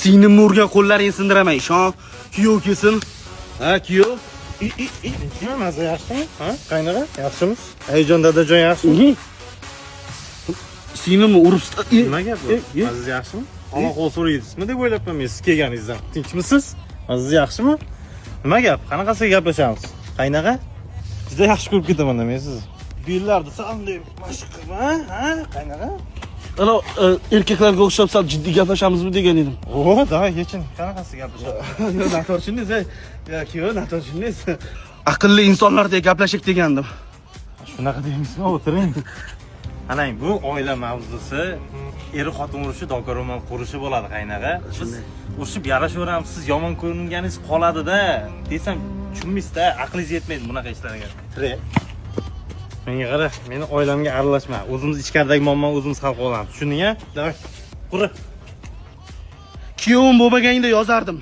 Sinimni urgan qo'llaringni sindiraman. Ishon, kuyov kelsin. Ha, kuyov. Nima maza yaxshimi? Ha? Qaynaqa? Yaxshimiz? Ayjon dadajon yaxshimi? Sinimni urib Nima gap bu? Aziz yaxshimi? Ona qo'l so'raydingizmi deb o'ylabman men siz kelganingizdan. Tinchmisiz? Aziz yaxshimi? Nima gap? Qanaqasiga gaplashamiz? Qaynaqa? Juda yaxshi ko'rib ketaman men sizni. Bellarni salday boshqa, ha? Qaynaqa? ana erkaklarga o'xshab sal jiddiy gaplashamizmi degan edim. O, da yechin. Qanaqasiga gaplashamiz? Yo, natorchingiz, ya kuyov, natorchingiz. Aqlli insonlardek gaplashik degandim. Shunaqa deymizmi? O'tiring. Qarang, bu oila mavzusi, eri xotin urushi, dokaroman qurishi bo'ladi qaynaqa. Biz urushib yarashaveramiz, siz yomon ko'ringaningiz qoladi-da. Desam, tushunmaysiz-da, aqlingiz yetmaydi bunaqa ishlarga. Tire. Menga qara, meni oilamga aralashma. O'zimiz ichkaridagi muammoni o'zimiz hal qilamiz. Tushunding-a? Davay. Quri. Kuyovim bo'lmaganingda yozardim.